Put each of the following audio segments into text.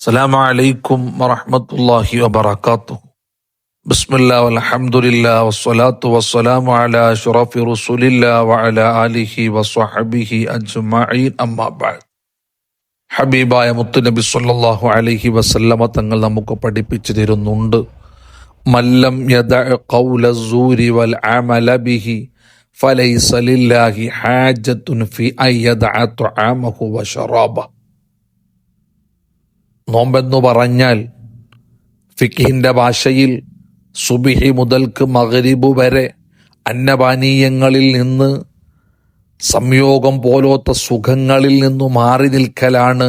السلام عليكم ورحمة الله وبركاته. بسم الله والحمد لله والصلاة والسلام على أشرف رسول الله وعلى آله وصحبه أجمعين أما بعد. ഹബീബായ മുത്തുനബി സല്ലല്ലാഹു അലൈഹി വസല്ലമ തങ്ങൾ നമുക്ക് പഠിപ്പിച്ചു തരുന്നുണ്ട്, മല്ലം യദഅ ഖൗല സൂരി വൽ അമല ബിഹി ഫലൈസ ലില്ലാഹി ഹാജത്തുൻ ഫി അൻ യദഅ തുആമഹു വശറാബ. നോമ്പെന്നു പറഞ്ഞാൽ ഫിഖിന്റെ ഭാഷയിൽ സുബിഹി മുതൽക്ക് മഗ്രിബ് വരെ അന്നപാനീയങ്ങളിൽ നിന്ന്, സംയോഗം പോലത്തെ സുഖങ്ങളിൽ നിന്നു മാറി നിൽക്കലാണ്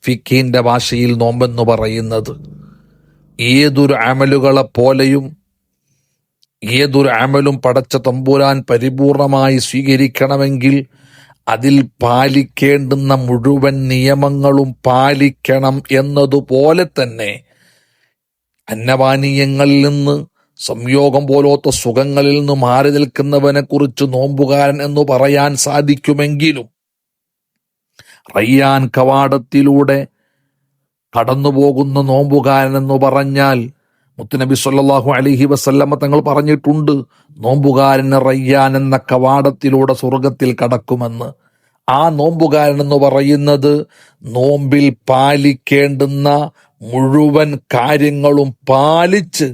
ഫിഖിന്റെ ഭാഷയിൽ നോമ്പെന്നു പറയുന്നത്. ഏതൊരു അമലുകളെപ്പോലെയും ഏതൊരു അമലും പടച്ച തമ്പുരാൻ പരിപൂർണമായി സ്വീകരിക്കണമെങ്കിൽ അതിൽ പാലിക്കേണ്ടുന്ന മുഴുവൻ നിയമങ്ങളും പാലിക്കണം എന്നതുപോലെ തന്നെ അന്നപാനീയങ്ങളിൽ നിന്ന്, സംയോഗം പോലത്തെ സുഖങ്ങളിൽ നിന്ന് മാറി നിൽക്കുന്നവനെ കുറിച്ച് നോമ്പുകാരൻ എന്ന് പറയാൻ സാധിക്കുമെങ്കിലും റയ്യാൻ കവാടത്തിലൂടെ കടന്നുപോകുന്ന നോമ്പുകാരൻ എന്ന് പറഞ്ഞാൽ മുത്തുനബി സല്ലല്ലാഹു അലൈഹി വസല്ലമ തങ്ങൾ പറഞ്ഞിട്ടുണ്ട്, നോമ്പുകാരന് റയ്യാൻ എന്ന കവാടത്തിലൂടെ സ്വർഗത്തിൽ കടക്കുമെന്ന്. ആ നോമ്പുകാരൻ എന്ന് പറയുന്നത് നോമ്പിൽ പാലിക്കേണ്ടുന്ന മുഴുവൻ കാര്യങ്ങളും പാലിച്ച്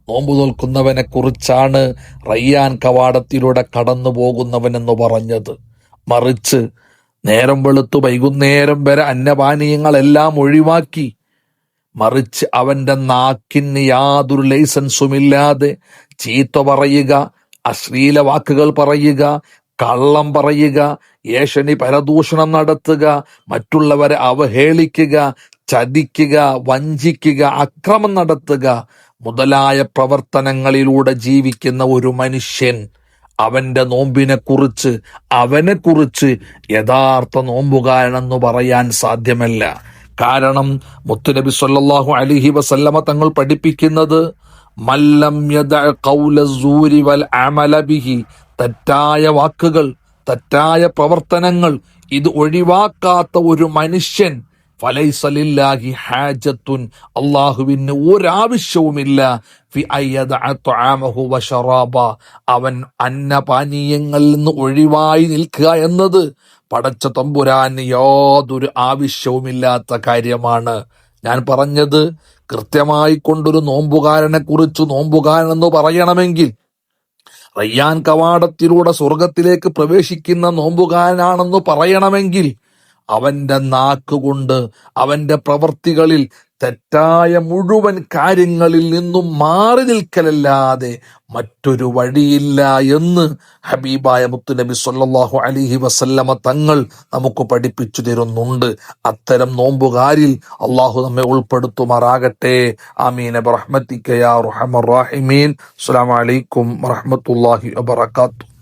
നോമ്പ് നോൽക്കുന്നവനെ കുറിച്ചാണ് റയ്യാൻ കവാടത്തിലൂടെ കടന്നു പോകുന്നവനെന്ന് പറഞ്ഞത്. മറിച്ച് നേരം വെളുത്തു വൈകുന്നേരം വരെ അന്നപാനീയങ്ങളെല്ലാം ഒഴിവാക്കി, മറിച്ച് അവന്റെ നാക്കിന് യാതൊരു ലൈസൻസുമില്ലാതെ ചീത്ത പറയുക, അശ്ലീല വാക്കുകൾ പറയുക, കള്ളം പറയുക, ഏഷണി പരദൂഷണം നടത്തുക, മറ്റുള്ളവരെ അവഹേളിക്കുക, ചതിക്കുക, വഞ്ചിക്കുക, അക്രമം നടത്തുക മുതലായ പ്രവർത്തനങ്ങളിലൂടെ ജീവിക്കുന്ന ഒരു മനുഷ്യൻ അവന്റെ അവനെക്കുറിച്ച് യഥാർത്ഥ നോമ്പുകാരനെന്ന് പറയാൻ സാധ്യമല്ല. കാരണം മുത്തുനബി സല്ലല്ലാഹു അലൈഹി വസല്ലമ തങ്ങൾ പഠിപ്പിക്കുന്നത്, മല്ലം യദഅ ഖൗല സൂരി വൽ അമല ബിഹി, തെറ്റായ വാക്കുകൾ, തെറ്റായ പ്രവർത്തനങ്ങൾ ഇത് ഒഴിവാക്കാത്ത ഒരു മനുഷ്യൻ ഫലൈസ ലില്ലാഹി ഹാജത്തുൻ, അല്ലാഹുവിന് ഒരാവശ്യവുമില്ല ഫി അൻ യദഅ തുആമഹു വശറാബ, അവൻ അന്നപാനീയങ്ങളിൽ നിന്ന് ഒഴിവായി നിൽക്കുക എന്നത് പടച്ച തമ്പുരാന് യാതൊരു ആവശ്യവുമില്ലാത്ത കാര്യമാണ്. ഞാൻ പറഞ്ഞത് കൃത്യമായി കൊണ്ടൊരു നോമ്പുകാരനെ കുറിച്ച് നോമ്പുകാരൻ എന്ന് പറയണമെങ്കിൽ റയ്യാൻ കവാടത്തിലൂടെ സ്വർഗത്തിലേക്ക് പ്രവേശിക്കുന്ന നോമ്പുകാരനാണെന്ന് പറയണമെങ്കിൽ അവന്റെ നാക്കുകൊണ്ട്, അവന്റെ പ്രവൃത്തികളിൽ തെറ്റായ മുഴുവൻ കാര്യങ്ങളിൽ നിന്നും മാറി നിൽക്കലല്ലാതെ മറ്റൊരു വഴിയില്ല എന്ന് ഹബീബായ മുത്തുനബി സല്ലല്ലാഹു അലൈഹി വസല്ലമ തങ്ങൾ നമുക്ക് പഠിപ്പിച്ചു തരുന്നുണ്ട്. അത്തരം നോമ്പുകാരിൽ അള്ളാഹു നമ്മെ ഉൾപ്പെടുത്തുമാറാകട്ടെ. ആമീൻ ബിറഹ്മതിക യാ അർഹമർ റഹീമീൻ. അസ്സലാമു അലൈക്കും വറഹ്മത്തുള്ളാഹി വബറകാതുഹു.